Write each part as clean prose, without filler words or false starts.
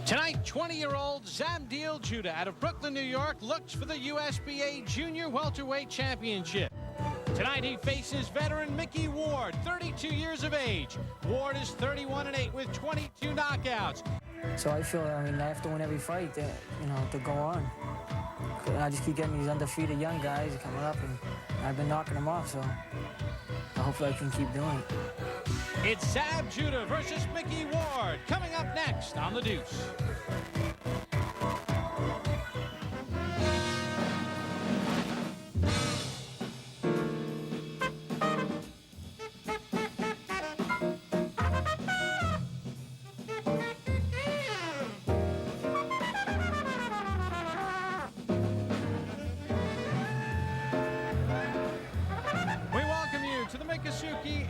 Tonight, 20-year-old Zabdil Judah out of Brooklyn, New York, looks for the USBA Junior Welterweight Championship. Tonight, he faces veteran Micky Ward, 32 years of age. Ward is 31-8 with 22 knockouts. So I feel, I have to win every fight, to go on. And I just keep getting these undefeated young guys coming up, and I've been knocking them off, so hopefully I can keep doing it. It's Zab Judah versus Micky Ward, coming up next on The Deuce.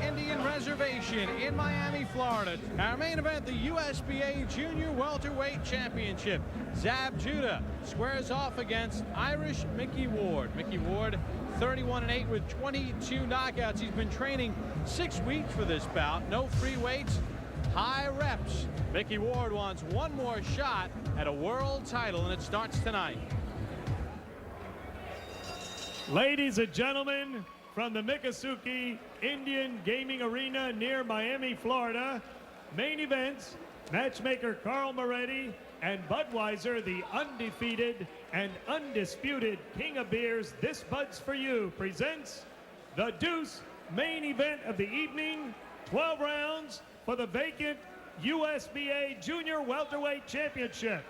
Indian Reservation in Miami, Florida. Our main event, the USBA Junior Welterweight Championship. Zab Judah squares off against Irish Micky Ward. Micky Ward, 31-8 with 22 knockouts. He's been training 6 weeks for this bout. No free weights, high reps. Micky Ward wants one more shot at a world title, and it starts tonight. Ladies and gentlemen, from the Miccosukee Indian Gaming Arena near Miami, Florida, main events, matchmaker Carl Moretti and Budweiser, the undefeated and undisputed king of beers, This Bud's For You, presents the Deuce main event of the evening, 12 rounds for the vacant USBA Junior Welterweight Championship.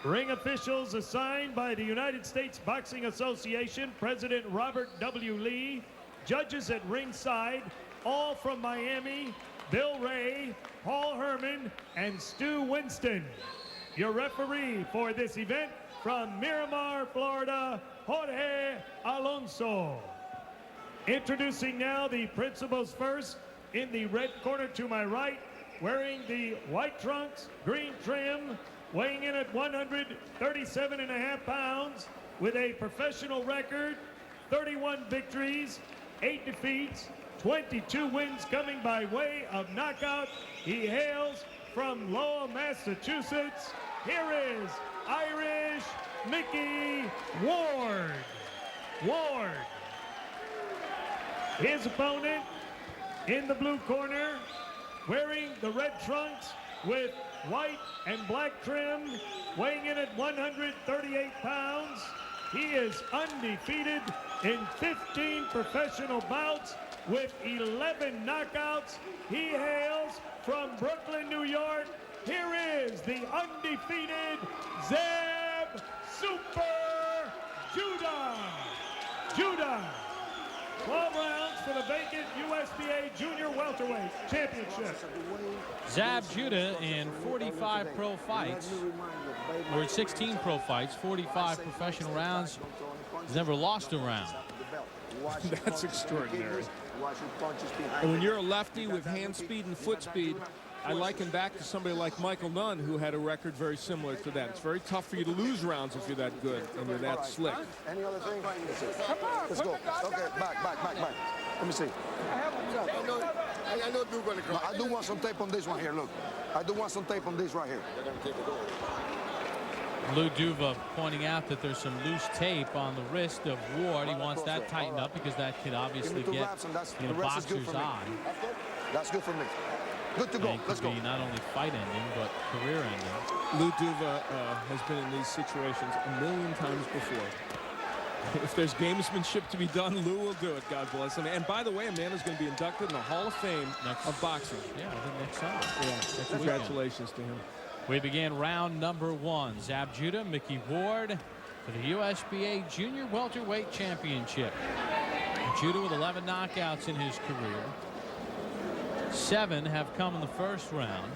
Ring officials assigned by the United States Boxing Association, President Robert W. Lee. Judges at ringside, all from Miami, Bill Ray, Paul Herman, and Stu Winston. Your referee for this event from Miramar, Florida, Jorge Alonso. Introducing now the principals first. In the red corner to my right, wearing the white trunks, green trim, weighing in at 137.5 pounds with a professional record, 31 victories, 8 defeats, 22 wins coming by way of knockout. He hails from Lowell, Massachusetts. Here is Irish Micky Ward. His opponent in the blue corner, wearing the red trunks with white and black trim, weighing in at 138 pounds. He is undefeated in 15 professional bouts with 11 knockouts. He hails from Brooklyn, New York. Here is the undefeated Zab Super Judah. 12 rounds for the vacant USBA Junior Welterweight Championship. Zab Judah in 45 pro fights, or 16 pro fights, 45 professional rounds. He's never lost a round. That's extraordinary. And when you're a lefty with hand speed and foot speed, I liken back to somebody like Michael Nunn, who had a record very similar to that. It's very tough for you to lose rounds if you're that good and you're that slick. Any other thing? Let's go. Okay, back. Let me see. I know you're going to cry. I do want some tape on this one here, look. I do want some tape on this right here. Lou Duva pointing out that there's some loose tape on the wrist of Ward. He wants that tightened up because that could obviously get in a boxer's eye. That's good for me. Good to go. Let's go. Not only fight ending, but career ending. Lou Duva has been in these situations a million times before. If there's gamesmanship to be done, Lou will do it. God bless him. And by the way, Amanda's going to be inducted in the Hall of Fame of boxing. Yeah, I think next summer. Yeah, congratulations to him. We begin round number 1. Zab Judah, Micky Ward for the USBA Junior Welterweight Championship. Judah with 11 knockouts in his career. 7 have come in the first round.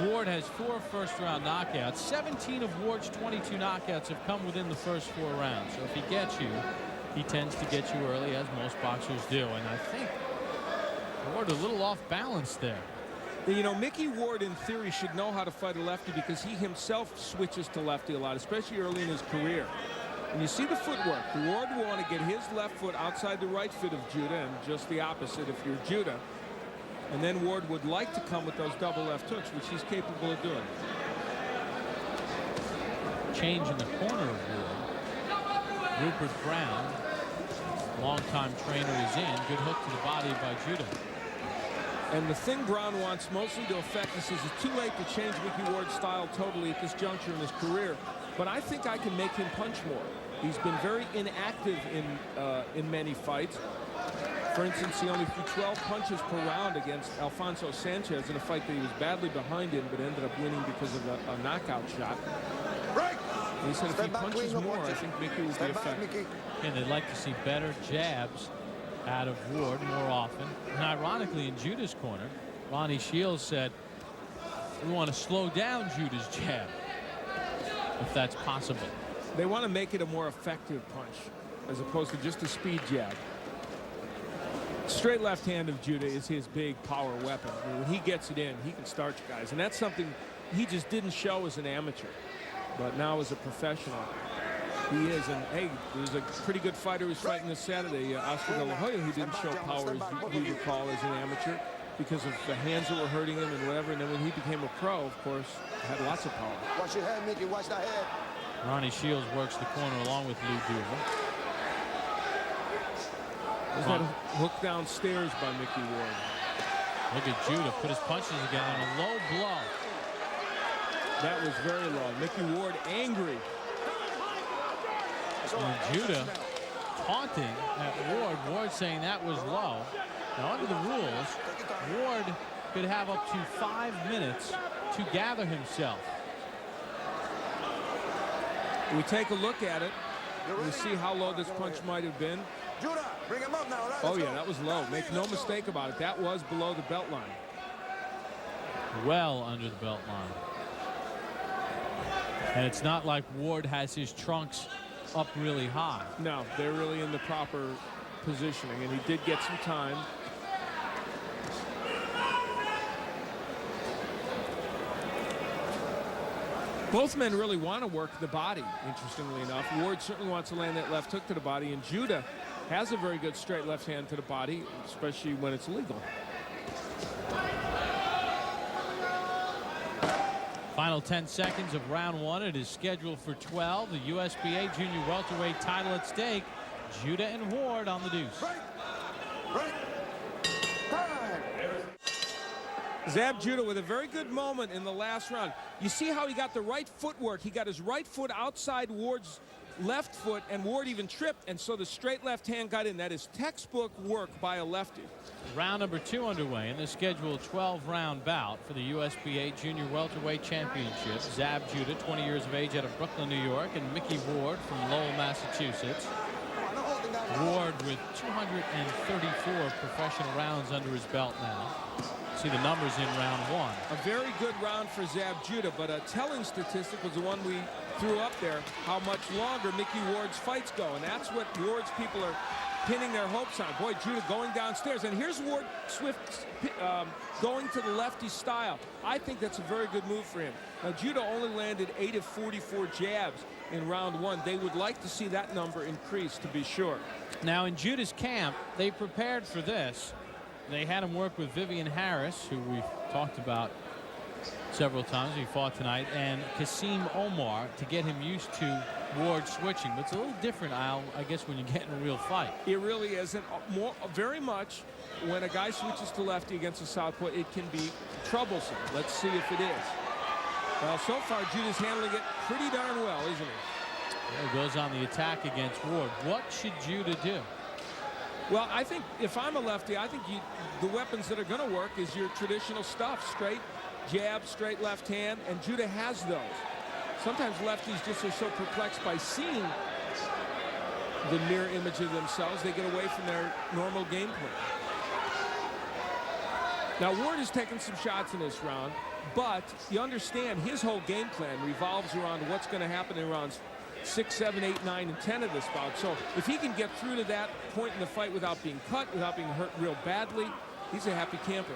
Ward has 4 first-round knockouts. 17 of Ward's 22 knockouts have come within the first 4 rounds. So if he gets you, he tends to get you early, as most boxers do. And I think Ward a little off balance there. You know, Micky Ward, in theory, should know how to fight a lefty because he himself switches to lefty a lot, especially early in his career. And you see the footwork. Ward will want to get his left foot outside the right foot of Judah, and just the opposite if you're Judah. And then Ward would like to come with those double left hooks, which he's capable of doing. change in the corner of Ward. Rupert Brown, longtime trainer, is in. Good hook to the body by Judah. And the thing Brown wants mostly to affect this is it's too late to change Micky Ward's style totally at this juncture in his career. But I think I can make him punch more. He's been very inactive in many fights. For instance, he only threw 12 punches per round against Alfonso Sanchez in a fight that he was badly behind in, but ended up winning because of a knockout shot. And he said if he punches more, I think Micky will be effective. And they'd like to see better jabs out of Ward more often. And ironically, in Judah's corner, Ronnie Shields said, we want to slow down Judah's jab, if that's possible. They want to make it a more effective punch, as opposed to just a speed jab. Straight left hand of Judah is his big power weapon. I mean, when he gets it in, he can starch guys. And that's something he just didn't show as an amateur. But now as a professional, he is. And hey, there's a pretty good fighter who's fighting this Saturday, Oscar De La Hoya, who didn't show power, as you recall, as an amateur because of the hands that were hurting him and whatever. And then when he became a pro, of course, had lots of power. Watch your head, Mickey. Watch that head. Ronnie Shields works the corner along with Lou Duva. There's that hook downstairs by Micky Ward. Look at Judah put his punches together on a low blow. That was very low. Micky Ward angry. And Judah taunting at Ward. Ward saying that was low. Now under the rules, Ward could have up to 5 minutes to gather himself. We take a look at it. We see how low this punch might have been. Judah, bring him up now. Right, oh yeah, that was low. Make no mistake about it. That was below the belt line. Well under the belt line. And it's not like Ward has his trunks up really high. No, they're really in the proper positioning, and he did get some time. Both men really want to work the body, interestingly enough. Ward certainly wants to land that left hook to the body, and Judah has a very good straight left hand to the body, especially when it's legal. Final 10 seconds of round one. It is scheduled for 12. The USBA junior welterweight title at stake. Judah and Ward on the deuce. Zab Judah with a very good moment in the last round. You see how he got the right footwork. He got his right foot outside Ward's left foot, and Ward even tripped, and so the straight left hand got in. That is textbook work by a lefty. Round number 2 underway in the scheduled 12-round bout for the USBA Junior Welterweight Championship. Zab Judah, 20 years of age, out of Brooklyn, New York, and Micky Ward from Lowell, Massachusetts. Ward with 234 professional rounds under his belt now. See the numbers in round one. A very good round for Zab Judah, but a telling statistic was the one we threw up there, how much longer Micky Ward's fights go, and that's what Ward's people are pinning their hopes on. Boy, Judah going downstairs, and here's Ward Swift going to the lefty style. I think that's a very good move for him. Now, Judah only landed 8 of 44 jabs in round one. They would like to see that number increase, to be sure. Now, in Judah's camp, they prepared for this. They had him work with Vivian Harris, who we've talked about several times. He fought tonight, and Kasim Omar to get him used to Ward switching. But it's a little different, Al, I guess, when you get in a real fight. It really is, and very much when a guy switches to lefty against a southpaw, it can be troublesome. Let's see if it is. Well, so far, Judah's handling it pretty darn well, isn't he? He goes on the attack against Ward. What should Judah do? Well, I think if I'm a lefty, I think the weapons that are going to work is your traditional stuff. Straight jab, straight left hand, and Judah has those. Sometimes lefties just are so perplexed by seeing the mirror image of themselves, they get away from their normal game plan. Now, Ward has taken some shots in this round, but you understand his whole game plan revolves around what's going to happen in rounds 6, 7, 8, 9, and 10 of this bout. So if he can get through to that point in the fight without being cut, without being hurt real badly, he's a happy camper.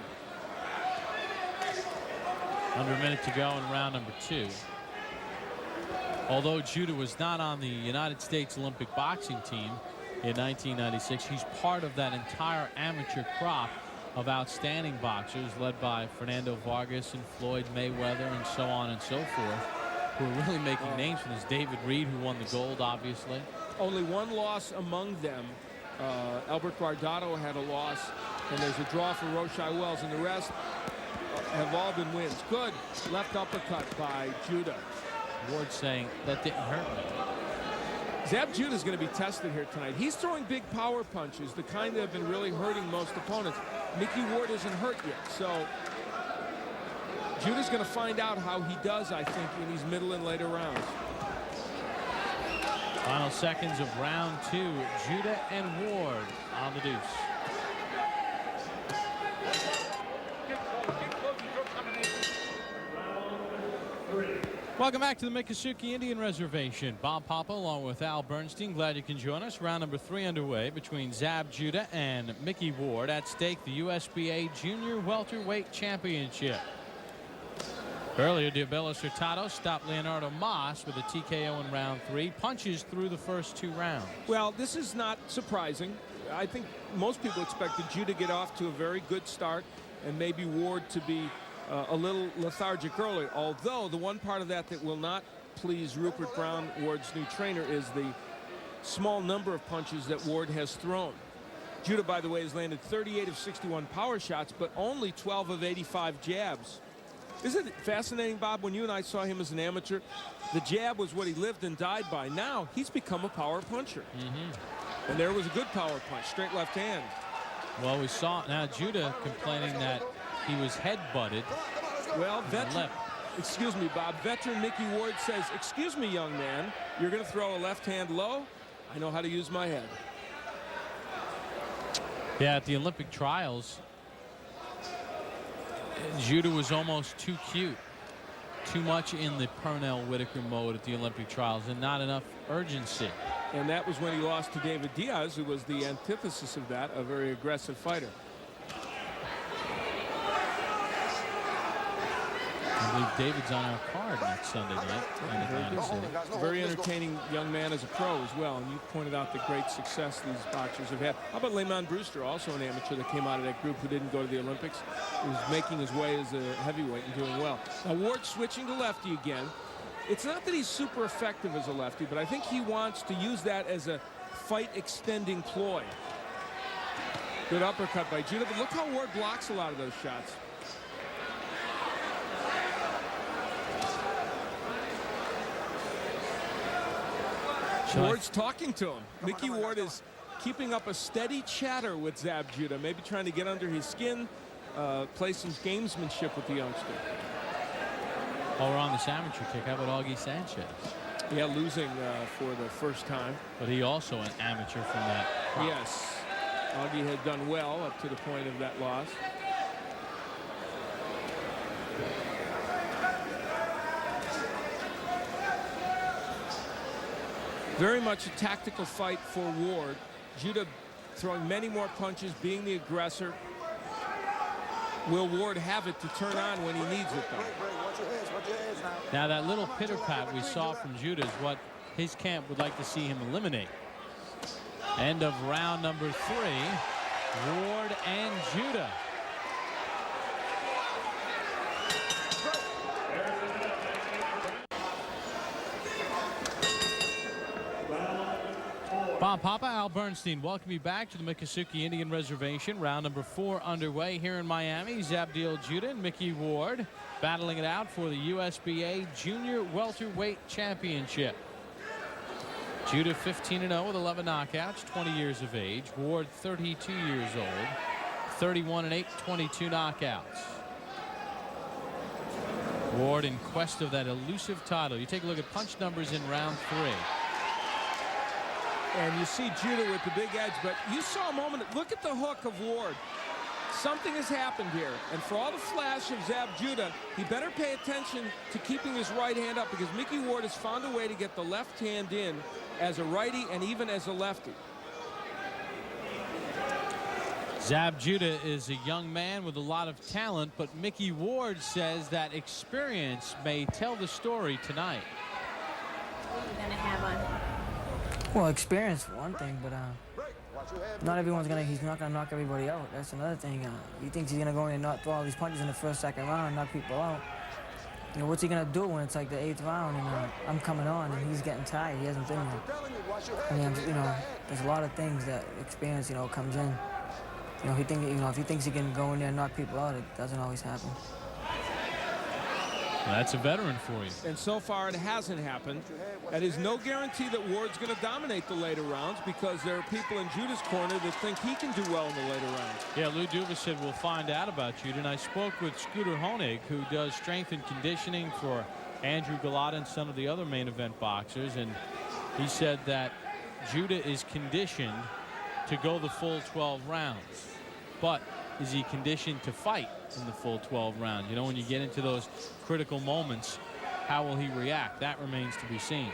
Under a minute to go in round number 2. Although Judah was not on the United States Olympic boxing team in 1996, he's part of that entire amateur crop of outstanding boxers led by Fernando Vargas and Floyd Mayweather and so on and so forth. who are really making names for this. David Reed, who won the gold, obviously. Only one loss among them. Albert Guardado had a loss, and there's a draw for Roshai Wells, and the rest have all been wins. Good left uppercut by Judah. Ward saying that didn't hurt me. Zab Judah's going to be tested here tonight. He's throwing big power punches, the kind that have been really hurting most opponents. Micky Ward isn't hurt yet, so Judah's going to find out how he does, I think, in these middle and later rounds. Final seconds of round 2. Judah and Ward on the deuce. Welcome back to the Miccosukee Indian Reservation. Bob Papa along with Al Bernstein. Glad you can join us. Round number 3 underway between Zab Judah and Micky Ward. At stake, the USBA Junior Welterweight Championship. Earlier, Diabelos Hurtado stopped Leonardo Mas with a TKO in round 3. Punches through the first 2 rounds. Well, this is not surprising. I think most people expected Judah to get off to a very good start and maybe Ward to be a little lethargic earlier. Although the one part of that that will not please Rupert Brown, Ward's new trainer, is the small number of punches that Ward has thrown. Judah, by the way, has landed 38 of 61 power shots, but only 12 of 85 jabs. Isn't it fascinating, Bob, when you and I saw him as an amateur, the jab was what he lived and died by. Now he's become a power puncher. And there was a good power punch, straight left hand. Well, we saw now Judah complaining that he was head-butted. Well, excuse me, Bob, veteran Micky Ward says, excuse me, young man, you're going to throw a left hand low? I know how to use my head. Yeah, at the Olympic trials, Judah was almost too cute. Too much in the Pernell Whitaker mode at the Olympic trials and not enough urgency. And that was when he lost to David Diaz, who was the antithesis of that, a very aggressive fighter. I believe David's on our card next Sunday night. Very entertaining young man as a pro as well. And you pointed out the great success these boxers have had. How about Layman Brewster, also an amateur that came out of that group who didn't go to the Olympics? He was making his way as a heavyweight and doing well. Now Ward switching to lefty again. It's not that he's super effective as a lefty, but I think he wants to use that as a fight extending ploy. Good uppercut by Judah, but look how Ward blocks a lot of those shots. Ward's talking to him. Micky Ward is keeping up a steady chatter with Zab Judah, maybe trying to get under his skin, play some gamesmanship with the youngster. While we're on this amateur kick, how about Augie Sanchez? Yeah, losing for the first time. But he also an amateur from that crop. Yes. Augie had done well up to the point of that loss. Very much a tactical fight for Ward. Judah throwing many more punches, being the aggressor. Will Ward have it to turn on when he needs it, though? Now that little pitter-pat we saw from Judah is what his camp would like to see him eliminate. End of round number 3. Ward and Judah. Bob Papa, Al Bernstein, welcome you back to the Miccosukee Indian Reservation. Round number 4 underway here in Miami. Zabdil Judah and Micky Ward battling it out for the USBA Junior Welterweight Championship. Judah 15-0 with 11 knockouts, 20 years of age. Ward 32 years old, 31-8, 22 knockouts. Ward in quest of that elusive title. You take a look at punch numbers in round 3. And you see Judah with the big edge, but you saw a moment. Look at the hook of Ward. Something has happened here. And for all the flash of Zab Judah, he better pay attention to keeping his right hand up, because Micky Ward has found a way to get the left hand in as a righty and even as a lefty. Zab Judah is a young man with a lot of talent, but Micky Ward says that experience may tell the story tonight. What are you going to have on? Well, experience for one thing, but not everyone's he's not gonna knock everybody out. That's another thing. He thinks he's gonna go in and not throw all these punches in the first, second round and knock people out. you know, what's he gonna do when it's like the 8th round and I'm coming on and he's getting tired? He hasn't been there. I mean, you know, there's a lot of things that experience, you know, comes in. You know, if he thinks he can go in there and knock people out, it doesn't always happen. That's a veteran for you. And so far it hasn't happened. That is no guarantee that Ward's going to dominate the later rounds, because there are people in Judah's corner that think he can do well in the later rounds. Yeah, Lou Duva said we'll find out about Judah. And I spoke with Scooter Honig, who does strength and conditioning for Andrew Galata and some of the other main event boxers. And he said that Judah is conditioned to go the full 12 rounds. But is he conditioned to fight in the full 12 rounds? You know, when you get into those critical moments, how will he react? That remains to be seen.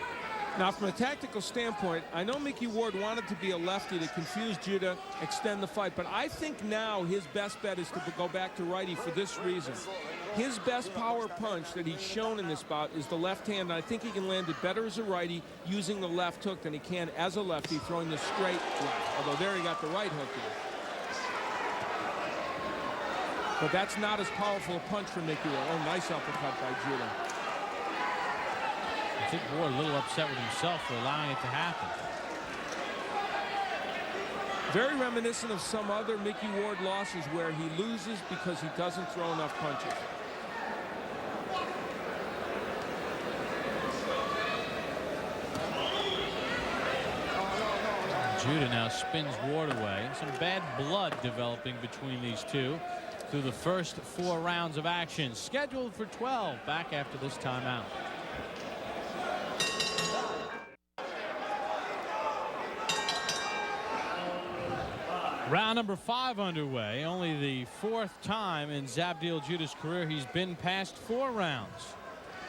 Now, from a tactical standpoint, I know Micky Ward wanted to be a lefty to confuse Judah, extend the fight, but I think now his best bet is to go back to righty for this reason. His best power punch that he's shown in this bout is the left hand, and I think he can land it better as a righty using the left hook than he can as a lefty throwing the straight left, although there he got the right hook in. But that's not as powerful a punch for Micky Ward. Oh, nice uppercut by Judah. I think Ward a little upset with himself for allowing it to happen. Very reminiscent of some other Micky Ward losses where he loses because he doesn't throw enough punches. Judah now spins Ward away. Some bad blood developing between these two through the first 4 rounds of action. Scheduled for 12. Back after this timeout. Round number 5 underway. Only the 4th time in Zabdil Judah's career he's been past 4 rounds.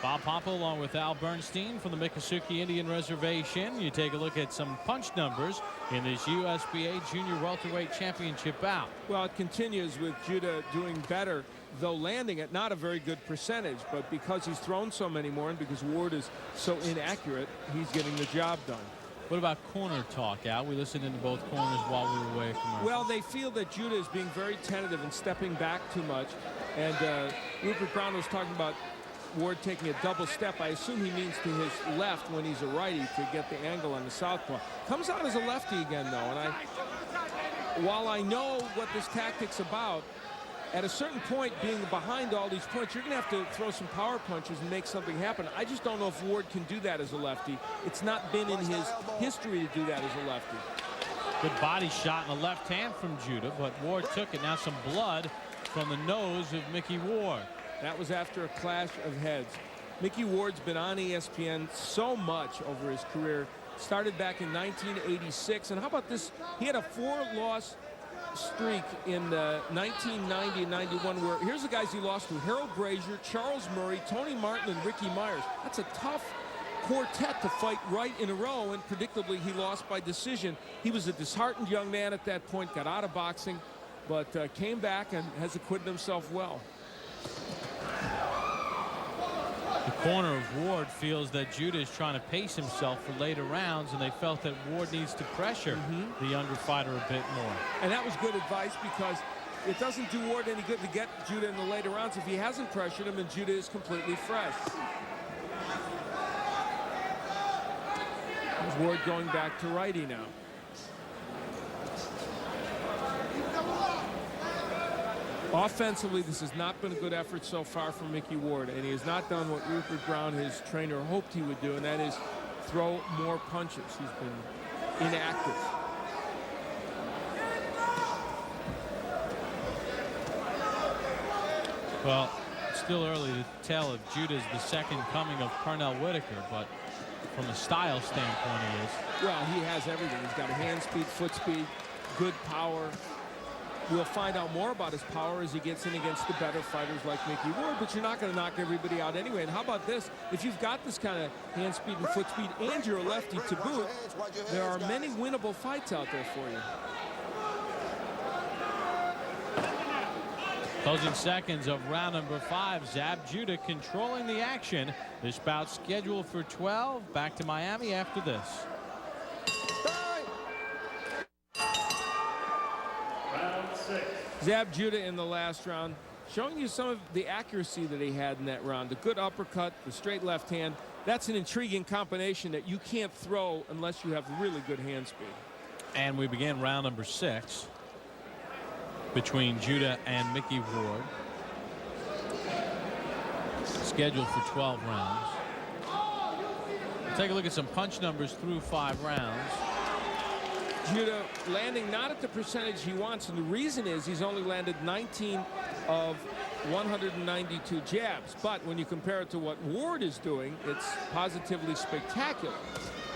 Bob Papa along with Al Bernstein from the Miccosukee Indian Reservation. You take a look at some punch numbers in this USBA Junior Welterweight Championship bout. Well, it continues with Judah doing better, though landing at not a very good percentage. But because he's thrown so many more and because Ward is so inaccurate, he's getting the job done. What about corner talk, Al? We listened into both corners while we were away from. Well, they feel that Judah is being very tentative and stepping back too much. And Rupert Brown was talking about Ward taking a double step. I assume he means to his left when he's a righty to get the angle on the southpaw. Comes out as a lefty again, though. And while I know what this tactic's about, at a certain point, being behind all these points, you're going to have to throw some power punches and make something happen. I just don't know if Ward can do that as a lefty. It's not been in his history to do that as a lefty. Good body shot in the left hand from Judah, but Ward took it. Now some blood from the nose of Micky Ward. That was after a clash of heads. Micky Ward's been on ESPN so much over his career. Started back in 1986. And how about this? He had a 4-loss streak in 1990 and 91 where here's the guys he lost to: Harold Brazier, Charles Murray, Tony Martin, and Ricky Myers. That's a tough quartet to fight right in a row, and predictably he lost by decision. He was a disheartened young man at that point, got out of boxing, but came back and has acquitted himself well. The corner of Ward feels that Judah is trying to pace himself for later rounds, and they felt that Ward needs to pressure the younger fighter a bit more. And that was good advice, because it doesn't do Ward any good to get Judah in the later rounds if he hasn't pressured him and Judah is completely fresh. There's Ward going back to righty now. Offensively, this has not been a good effort so far from Micky Ward, and he has not done what Rupert Brown, his trainer, hoped he would do, and that is throw more punches. He's been inactive. Well, it's still early to tell if Judah's the second coming of Parnell Whitaker, but from a style standpoint he is. Well, he has everything. He's got a hand speed, foot speed, good power. We'll find out more about his power as he gets in against the better fighters like Micky Ward, but you're not going to knock everybody out anyway. And how about this? If you've got this kind of hand speed and foot speed and you're a lefty to boot, there are many winnable fights out there for you. Closing seconds of round number 5. Zab Judah controlling the action. This bout scheduled for 12. Back to Miami after this. Round 6. Zab Judah in the last round showing you some of the accuracy that he had in that round. The good uppercut, the straight left hand. That's an intriguing combination that you can't throw unless you have really good hand speed. And we begin round number 6 between Judah and Micky Ward. Scheduled for 12 rounds. We'll take a look at some punch numbers through 5 rounds. Judah landing not at the percentage he wants, and the reason is he's only landed 19 of 192 jabs. But when you compare it to what Ward is doing, it's positively spectacular.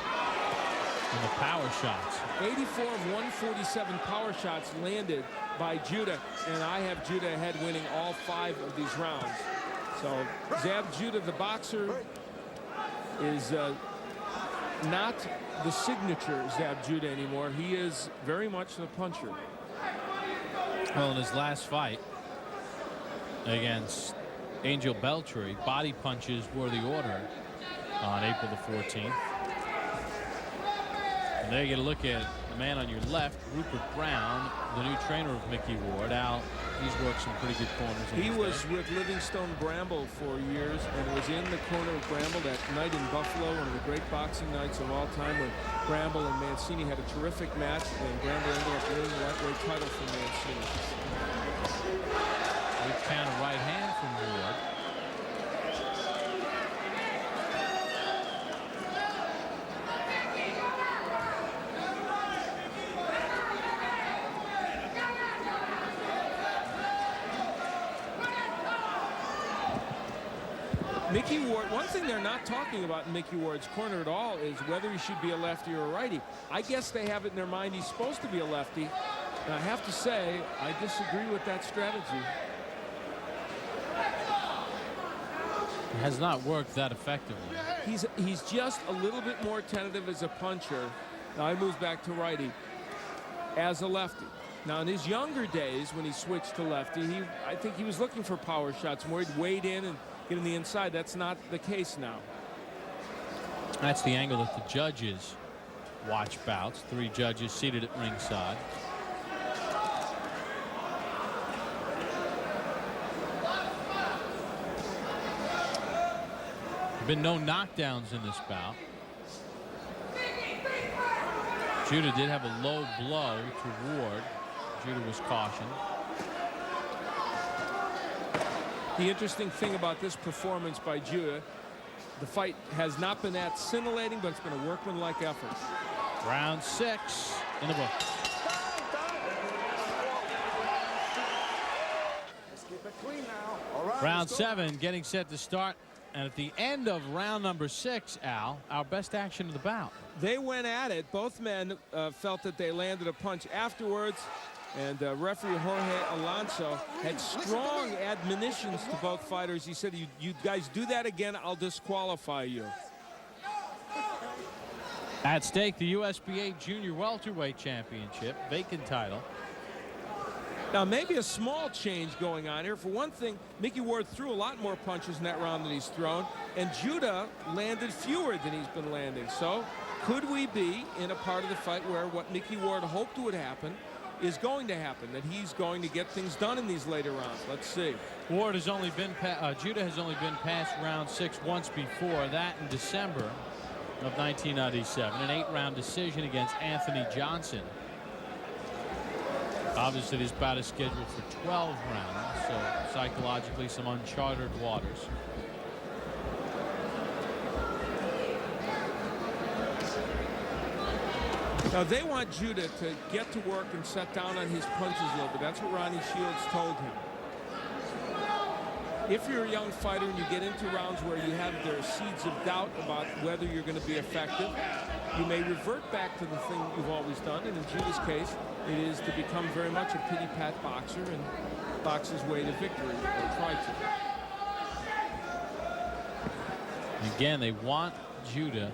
And the power shots. 84 of 147 power shots landed by Judah, and I have Judah ahead winning all 5 of these rounds. So Zab Judah, the boxer, is not the signature Zab Judah anymore. He is very much the puncher. Well, in his last fight against Angel Beltray, body punches were the order on April the 14th. And there you get a look at the man on your left, Rupert Brown, the new trainer of Micky Ward. Al, he's worked some pretty good corners. He was with Livingstone Bramble for years and was in the corner of Bramble that night in Buffalo, one of the great boxing nights of all time, when Bramble and Mancini had a terrific match, and Bramble ended up winning the lightweight title from Mancini. Good counter right hand from Ward. Micky Ward, one thing they're not talking about in Micky Ward's corner at all is whether he should be a lefty or a righty. I guess they have it in their mind he's supposed to be a lefty. And I have to say, I disagree with that strategy. It has not worked that effectively. He's just a little bit more tentative as a puncher. Now he moves back to righty as a lefty. Now in his younger days when he switched to lefty, I think he was looking for power shots more. He'd wade in and get in the inside. That's not the case now. That's the angle that the judges watch bouts. 3 judges seated at ringside. There have been no knockdowns in this bout. Judah did have a low blow to Ward. Judah was cautioned. The interesting thing about this performance by Judah, the fight has not been that scintillating, but it's been a workmanlike effort. Round 6 in the book. Let's keep it clean now. All right, Round 7 getting set to start. And at the end of round number 6, Al, our best action of the bout. They went at it. Both men felt that they landed a punch afterwards. And referee Jorge Alonso had strong admonitions to both fighters. He said, you guys do that again, I'll disqualify you. At stake, the USBA Junior Welterweight Championship, vacant title. Now, maybe a small change going on here. For one thing, Micky Ward threw a lot more punches in that round than he's thrown, and Judah landed fewer than he's been landing. So, could we be in a part of the fight where what Micky Ward hoped would happen is going to happen, that he's going to get things done in these later rounds? Let's see. Ward has only been Judah has only been past round 6 once before, that in December of 1997, an 8-round decision against Anthony Johnson. Obviously this bout is scheduled for 12 rounds, so psychologically some uncharted waters. Now they want Judah to get to work and set down on his punches a little bit. That's what Ronnie Shields told him. If you're a young fighter and you get into rounds where you have the seeds of doubt about whether you're going to be effective, you may revert back to the thing you've always done. And in Judah's case, it is to become very much a pity-pat boxer and box his way to victory, or try to. Again, they want Judah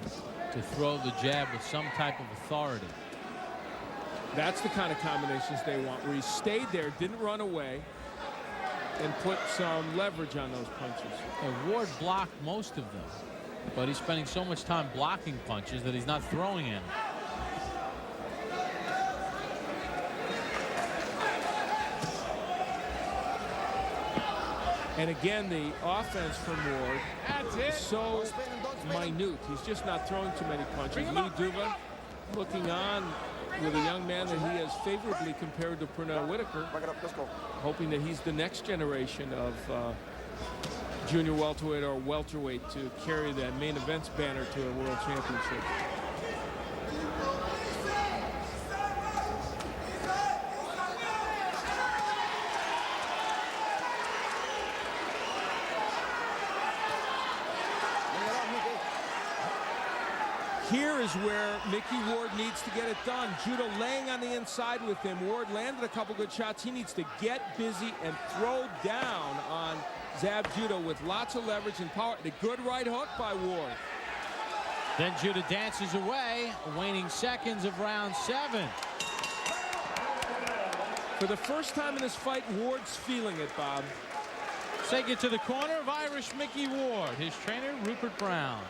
to throw the jab with some type of authority. That's the kind of combinations they want, where he stayed there, didn't run away, and put some leverage on those punches. And Ward blocked most of them, but he's spending so much time blocking punches that he's not throwing any. And again, the offense from Ward is so minute. He's just not throwing too many punches. Lee Duva looking on with a young man that he has favorably compared to Pernell Whitaker, hoping that he's the next generation of junior welterweight or welterweight to carry that main events banner to a world championship. Here is where Micky Ward needs to get it done. Judah laying on the inside with him. Ward landed a couple good shots. He needs to get busy and throw down on Zab Judah with lots of leverage and power. The good right hook by Ward. Then Judah dances away, waning seconds of round 7. For the first time in this fight, Ward's feeling it, Bob. Take it to the corner of Irish Micky Ward. His trainer, Rupert Brown.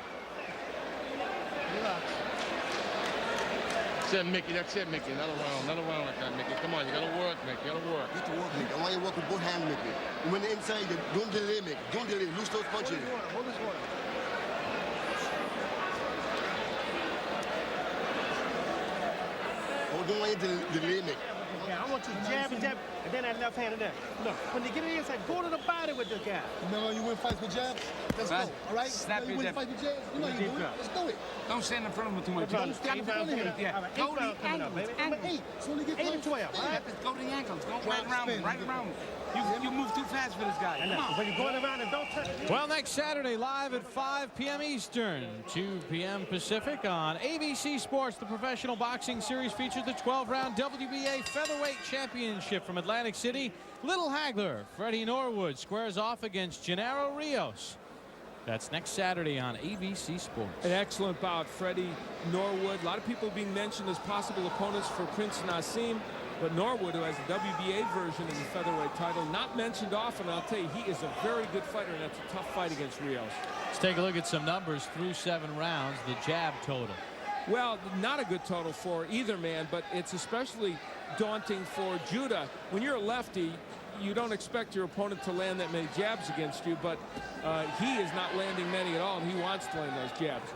That's it, Mickey. That's it, Mickey. Another round like that, Mickey. Come on, you gotta work, Mickey. You gotta work. You have to work, Mickey. I want you to work with both hands, Mickey. And when they're inside, don't delay, Mickey. Don't delay. Lose those punches. Hold this one. I don't want you to delay, Mickey. Yeah, I want you to jab and jab, and then that left hand there. Look, when they get in the inside, go to the body with this guy. Remember you win fights with jabs? Let's go, all right? Snap you your win fights with jabs? You know you do it. Let's do it. Don't stand in front of him too much. Don't stand in front of him. Yeah. Go to the ankles, baby. Number 8. So only get 8 and 12, all right? Go to the ankles. Go right around him. Right around him. You move too fast for this guy. And Come on. when you're going around and don't touch. Well, next Saturday, live at 5 p.m. Eastern, 2 p.m. Pacific on ABC Sports, the Professional Boxing Series features the 12-round WBA Featherweight Championship from Atlantic City. Little Hagler, Freddie Norwood, squares off against Gennaro Rios. That's next Saturday on ABC Sports. An excellent bout. Freddie Norwood. A lot of people being mentioned as possible opponents for Prince Nassim. But Norwood, who has the WBA version of the featherweight title, not mentioned often. I'll tell you, he is a very good fighter, and that's a tough fight against Rios. Let's take a look at some numbers through 7 rounds. The jab total. Well, not a good total for either man, but it's especially daunting for Judah. When you're a lefty, you don't expect your opponent to land that many jabs against you, but he is not landing many at all, and he wants to land those jabs.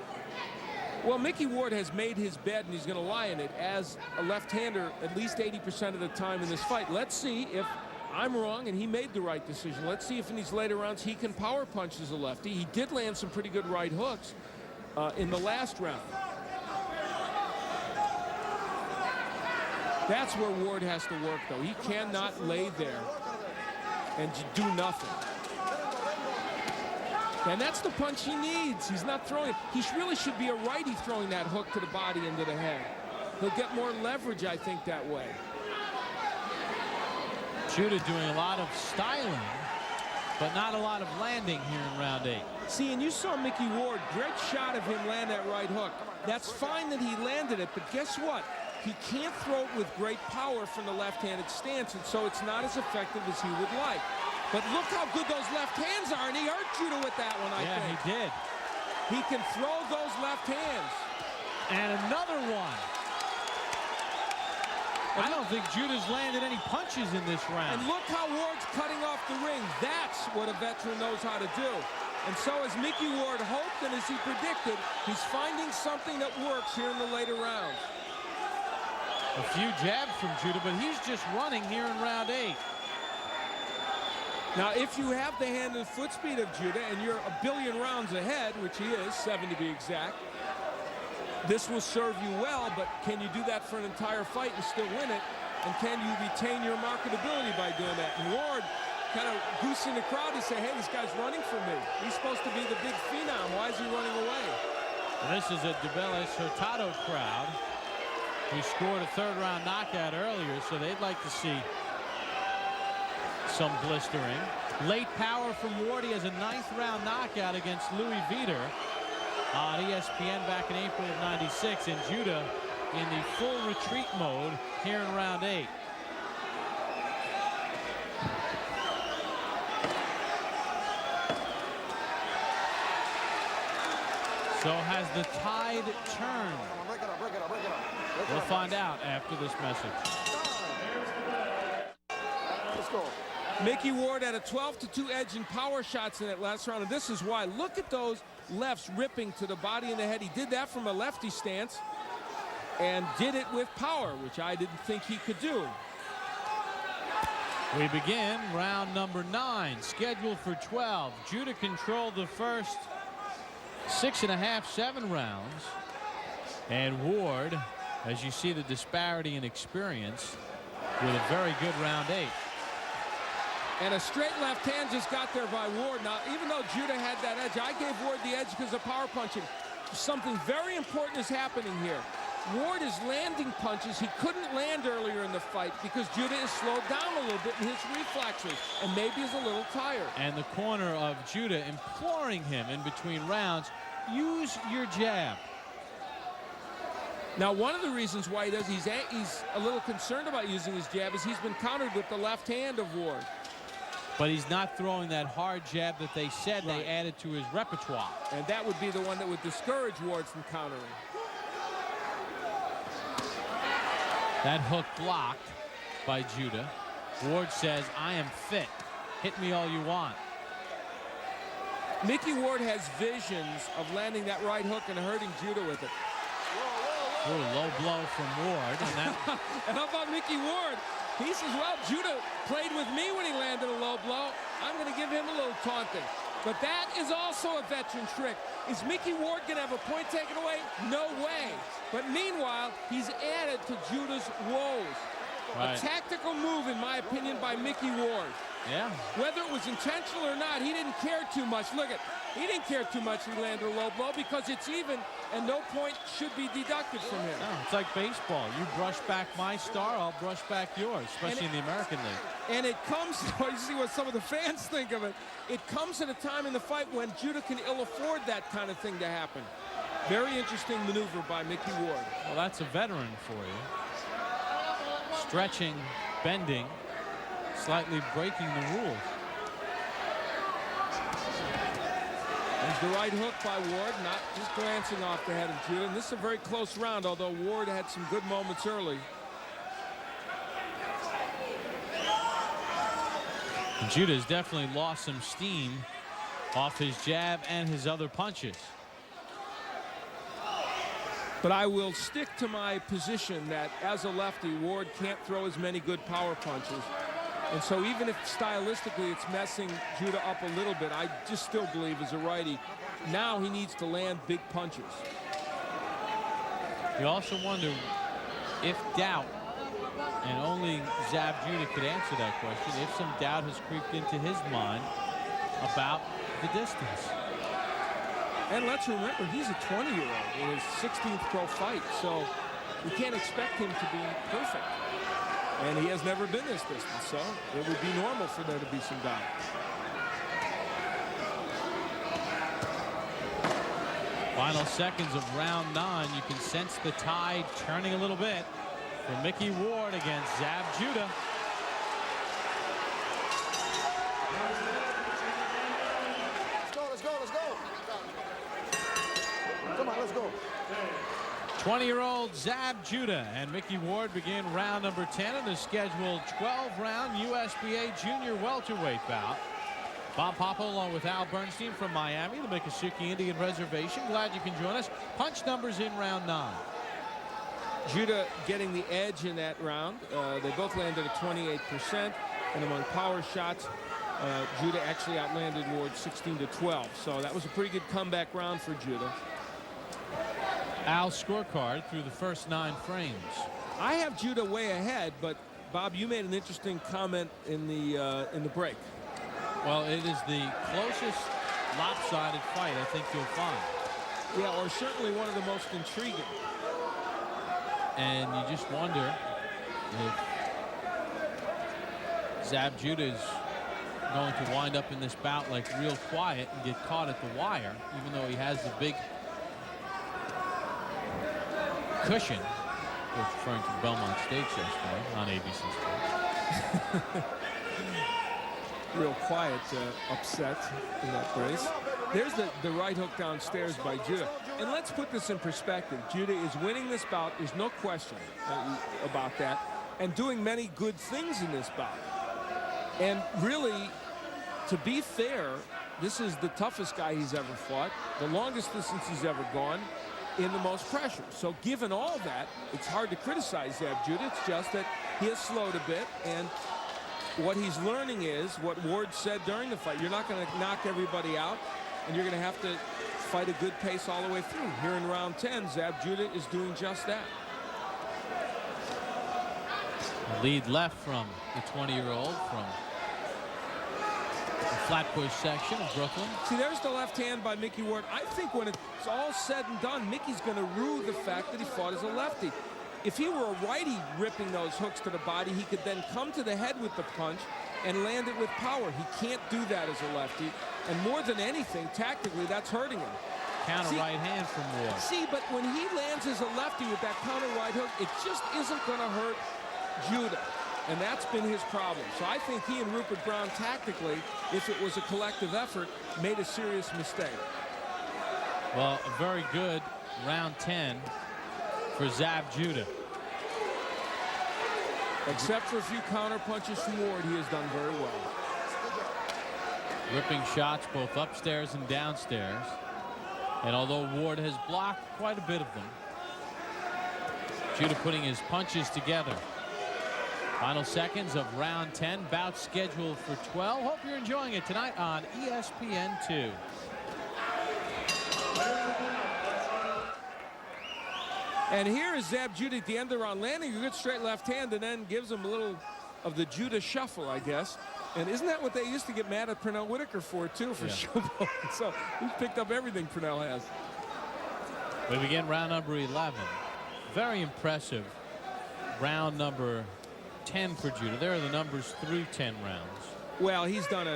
Well, Micky Ward has made his bed, and he's going to lie in it as a left-hander at least 80% of the time in this fight. Let's see if I'm wrong and he made the right decision. Let's see if in these later rounds he can power punch as a lefty. He did land some pretty good right hooks in the last round. That's where Ward has to work, though. He cannot lay there and do nothing. And that's the punch he needs. He's not throwing it. He really should be a righty throwing that hook to the body and to the head. He'll get more leverage, I think, that way. Judah doing a lot of styling, but not a lot of landing here in round 8. See, and you saw Micky Ward, great shot of him land that right hook. That's fine that he landed it, but guess what? He can't throw it with great power from the left-handed stance, and so it's not as effective as he would like. But look how good those left hands are, and he hurt Judah with that one, I think. Yeah, he did. He can throw those left hands. And another one. I don't think Judah's landed any punches in this round. And look how Ward's cutting off the ring. That's what a veteran knows how to do. And so as Micky Ward hoped and as he predicted, he's finding something that works here in the later rounds. A few jabs from Judah, but he's just running here in round 8. Now, if you have the hand and foot speed of Judah and you're a billion rounds ahead, which he is, 7 to be exact, this will serve you well, but can you do that for an entire fight and still win it? And can you retain your marketability by doing that? And Ward kind of goosing the crowd to say, hey, this guy's running for me. He's supposed to be the big phenom. Why is he running away? And this is a Debeles Hurtado crowd who scored a 3rd-round knockout earlier, so they'd like to see some blistering. Late power from Ward. He has a 9th-round knockout against Louis Viter on ESPN back in April of '96, and Judah in the full retreat mode here in round 8. So has the tide turned? We'll find out after this message. Let's go. Micky Ward had a 12-2 edge in power shots in that last round, and this is why. Look at those lefts ripping to the body and the head. He did that from a lefty stance and did it with power, which I didn't think he could do. We begin round number 9, scheduled for 12. Judah controlled the first 6.5, 7 rounds. And Ward, as you see the disparity in experience, with a very good round 8. And a straight left hand just got there by Ward. Now, even though Judah had that edge, I gave Ward the edge because of power punching. Something very important is happening here. Ward is landing punches he couldn't land earlier in the fight because Judah is slowed down a little bit in his reflexes and maybe is a little tired. And the corner of Judah imploring him in between rounds, use your jab. Now, one of the reasons why he's a little concerned about using his jab is he's been countered with the left hand of Ward. But he's not throwing that hard jab that they said they added to his repertoire. And that would be the one that would discourage Ward from countering. That hook blocked by Judah. Ward says, I am fit. Hit me all you want. Micky Ward has visions of landing that right hook and hurting Judah with it. Ooh, low blow from Ward. And how about Micky Ward? He says, well, Judah played with me when he landed a low blow. I'm going to give him a little taunting. But that is also a veteran trick. Is Micky Ward going to have a point taken away? No way. But meanwhile, he's added to Judah's woes. Right. A tactical move, in my opinion, by Micky Ward. Yeah. Whether it was intentional or not, he didn't care too much. Look at, he didn't care too much he landed a low blow because it's even and no point should be deducted from him. No, it's like baseball. You brush back my star, I'll brush back yours, especially in the American League. And it comes, you see what some of the fans think of it. It comes at a time in the fight when Judah can ill afford that kind of thing to happen. Very interesting maneuver by Micky Ward. Well, that's a veteran for you. Stretching, bending, slightly breaking the rules. There's the right hook by Ward, not just glancing off the head of Judah. And this is a very close round, although Ward had some good moments early. And Judah's definitely lost some steam off his jab and his other punches. But I will stick to my position that as a lefty, Ward can't throw as many good power punches. And so even if stylistically it's messing Judah up a little bit, I just still believe as a righty, now he needs to land big punches. You also wonder if doubt, and only Zab Judah could answer that question, if some doubt has creeped into his mind about the distance. And let's remember, he's a 20-year-old in his 16th pro fight, so we can't expect him to be perfect. And he has never been this distance, so it would be normal for there to be some doubt. Final seconds of round 9. You can sense the tide turning a little bit for Micky Ward against Zab Judah. Let's go, let's go. Come on, let's go. 20-year-old Zab Judah and Micky Ward begin round number 10 in the scheduled 12-round USBA junior welterweight bout. Bob Papa along with Al Bernstein from Miami, the Miccosukee Indian Reservation. Glad you can join us. Punch numbers in round 9. Judah getting the edge in that round. They both landed at 28%. And among power shots, Judah actually outlanded Ward 16-12. So that was a pretty good comeback round for Judah. Al's scorecard through the first 9 frames. I have Judah way ahead, but Bob, you made an interesting comment in the break. Well, it is the closest lopsided fight I think you'll find. Yeah, or certainly one of the most intriguing. And you just wonder if Zab Judah is going to wind up in this bout like real quiet and get caught at the wire, even though he has the big cushion. Referring to Belmont Stakes yesterday on ABC Sports. Real quiet upset in that race. There's the right hook downstairs by Judah. And let's put this in perspective. Judah is winning this bout. There's no question about that. And doing many good things in this bout. And really, to be fair, this is the toughest guy he's ever fought, the longest distance he's ever gone, in the most pressure. So given all that, it's hard to criticize Zab Judah. It's just that he has slowed a bit, and what he's learning is what Ward said during the fight. You're not going to knock everybody out, and you're going to have to fight a good pace all the way through. Here in round 10, Zab Judah is doing just that. Lead left from the 20-year-old from the Flatbush section of Brooklyn. See, there's the left hand by Micky Ward. I think when it's all said and done, Mickey's going to rue the fact that he fought as a lefty. If he were a righty ripping those hooks to the body, he could then come to the head with the punch and land it with power. He can't do that as a lefty. And more than anything, tactically, that's hurting him. Counter right hand from Ward. See, but when he lands as a lefty with that counter right hook, it just isn't going to hurt Judah. And that's been his problem. So I think he and Rupert Brown tactically, if it was a collective effort, made a serious mistake. Well, a very good round 10 for Zab Judah. Except for a few counter punches from Ward, he has done very well. Ripping shots both upstairs and downstairs. And although Ward has blocked quite a bit of them, Judah putting his punches together. Final seconds of round 10. Bout scheduled for 12. Hope you're enjoying it tonight on ESPN2. And here is Zab Judah at the end of the round, landing a good straight left hand, and then gives him a little of the Judah shuffle, I guess. And isn't that what they used to get mad at Pernell Whitaker for, too, for showboating? So he's picked up everything Pernell has. We begin round number 11. Very impressive round number 10 for Judah. There are the numbers through 10 rounds. Well, he's done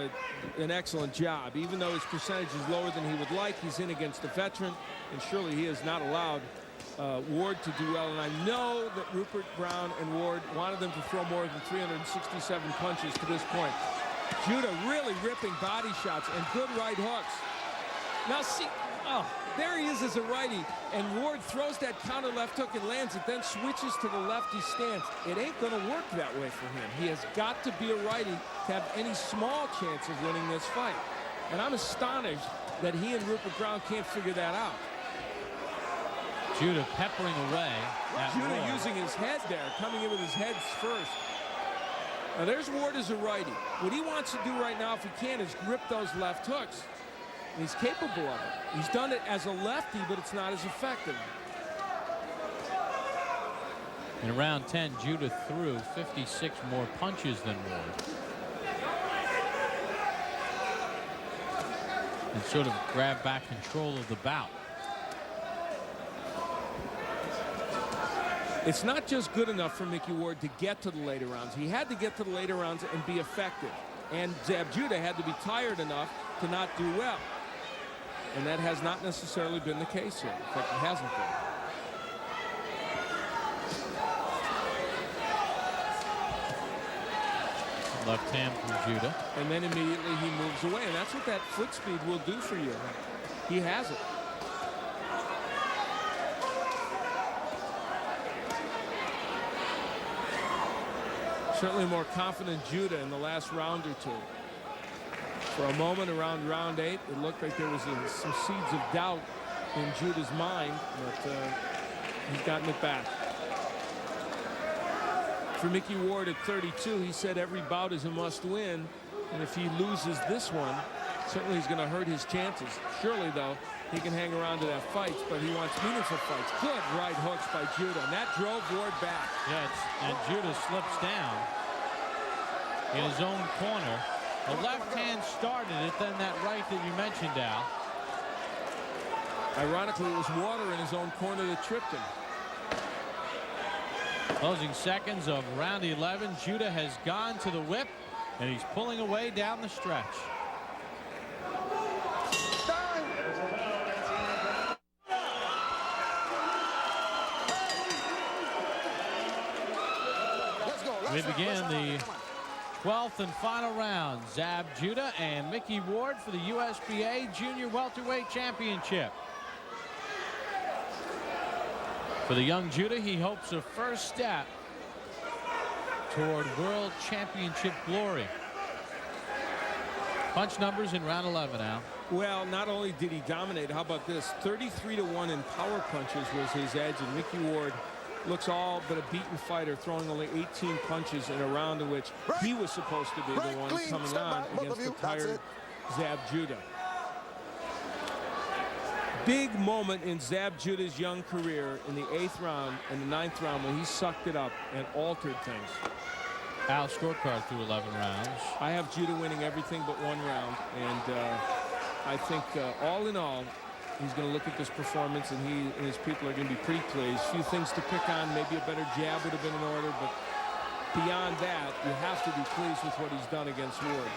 an excellent job. Even though his percentage is lower than he would like, he's in against a veteran, and surely he has not allowed Ward to do well. And I know that Rupert Brown and Ward wanted them to throw more than 367 punches to this point. Judah really ripping body shots and good right hooks. Now see, there he is as a righty, and Ward throws that counter left hook and lands it, then switches to the lefty stance. It ain't going to work that way for him. He has got to be a righty to have any small chance of winning this fight. And I'm astonished that he and Rupert Brown can't figure that out. Judah peppering away at Judah Ward. using his head there, coming in with his head first. Now there's Ward as a righty. What he wants to do right now, if he can, is grip those left hooks. And he's capable of it. He's done it as a lefty, but it's not as effective. In round 10, Judah threw 56 more punches than Ward. And sort of grabbed back control of the bout. It's not just good enough for Micky Ward to get to the later rounds. He had to get to the later rounds and be effective. And Zab Judah had to be tired enough to not do well. And that has not necessarily been the case here. In fact, it hasn't been. Left hand from Judah. And then immediately he moves away. And that's what that foot speed will do for you. He has it. Certainly more confident Judah in the last round or two. For a moment around round 8, it looked like there was some seeds of doubt in Judah's mind, but he's gotten it back. For Micky Ward at 32, he said every bout is a must-win, and if he loses this one, certainly he's going to hurt his chances. Surely, though, he can hang around to that fight, but he wants meaningful fights. Good right hooks by Judah, and that drove Ward back. Yeah, and Judah slips down in his own corner. The left hand started it, then that right that you mentioned, Al. Ironically, it was water in his own corner that tripped him. Closing seconds of round 11. Judah has gone to the whip, and he's pulling away down the stretch. We begin the 12th and final round. Zab Judah and Micky Ward for the USBA Junior Welterweight Championship. For the young Judah, he hopes a first step toward World Championship glory. Punch numbers in round 11 now. Well, not only did he dominate, how about this? 33-1 in power punches was his edge, and Micky Ward looks all but a beaten fighter, throwing only 18 punches in a round in which he was supposed to be the one coming on against the tired Zab Judah. Big moment in Zab Judah's young career in the 8th round and the 9th round when he sucked it up and altered things. Al scorecard through 11 rounds. I have Judah winning everything but one round, and I think all in all, he's going to look at this performance, and he and his people are going to be pretty pleased. Few things to pick on. Maybe a better jab would have been in order, but beyond that, you have to be pleased with what he's done against Ward.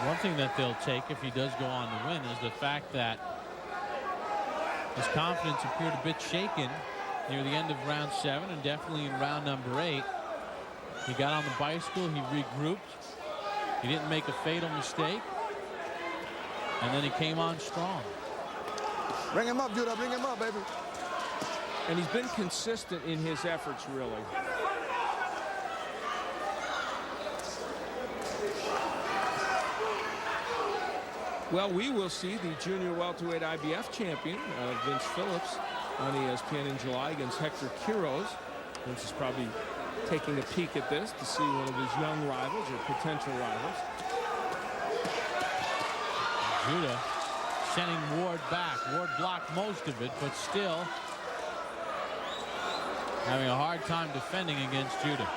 One thing that they'll take if he does go on to win is the fact that his confidence appeared a bit shaken near the end of round 7 and definitely in round number 8. He got on the bicycle, he regrouped, he didn't make a fatal mistake, and then he came on strong. Bring him up, Judah, bring him up, baby. And he's been consistent in his efforts, really. Well, we will see the junior welterweight IBF champion, Vince Phillips, on ESPN in July against Hector Quiroz. Vince is probably taking a peek at this to see one of his young rivals or potential rivals. Judah sending Ward back. Ward blocked most of it, but still having a hard time defending against Judah.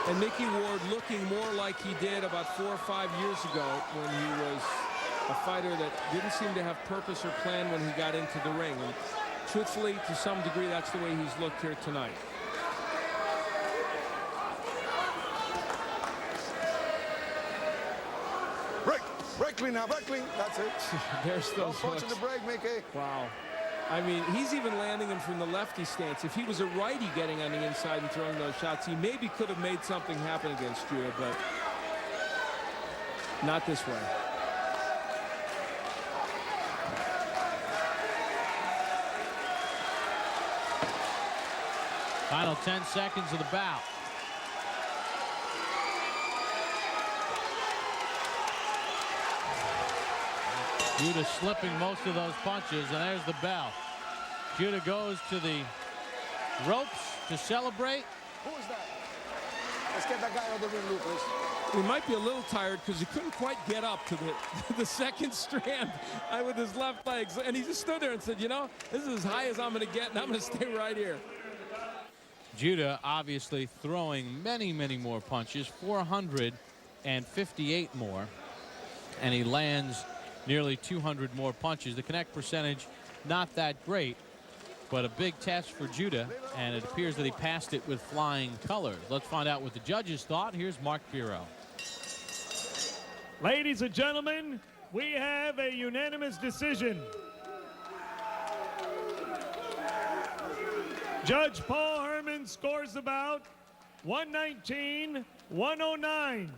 And Micky Ward looking more like he did about 4 or 5 years ago when he was a fighter that didn't seem to have purpose or plan when he got into the ring. And truthfully, to some degree, that's the way he's looked here tonight. Break clean now, break clean. That's it. There's those hooks. Punching the break, Micky. Wow. I mean, he's even landing him from the lefty stance. If he was a righty getting on the inside and throwing those shots, he maybe could have made something happen against Judah, but not this way. Final 10 seconds of the bout. Judah slipping most of those punches, and there's the bell. Judah goes to the ropes to celebrate. Who is that? Let's get that guy out of the ring, Lucas. He might be a little tired because he couldn't quite get up to the second strand with his left leg. And he just stood there and said, you know, this is as high as I'm going to get, and I'm going to stay right here. Judah obviously throwing many, many more punches, 458 more. And he lands nearly 200 more punches. The connect percentage, not that great, but a big test for Judah, and it appears that he passed it with flying colors. Let's find out what the judges thought. Here's Mark Piro. Ladies and gentlemen, we have a unanimous decision. Judge Paul Herman scores the bout 119-109,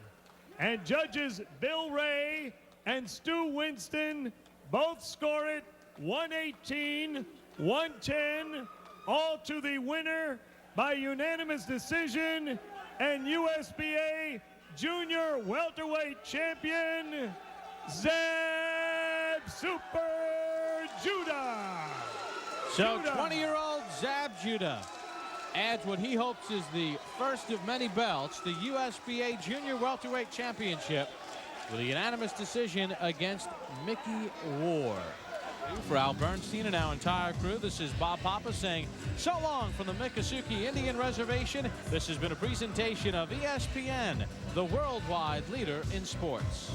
and judges Bill Ray and Stu Winston both score it 118-110, all to the winner by unanimous decision and USBA Junior Welterweight Champion, Zab Super Judah. So 20-year-old Zab Judah adds what he hopes is the first of many belts, the USBA Junior Welterweight Championship, with a unanimous decision against Micky Ward. For Al Bernstein and our entire crew, this is Bob Papa saying so long from the Miccosukee Indian Reservation. This has been a presentation of ESPN, the worldwide leader in sports.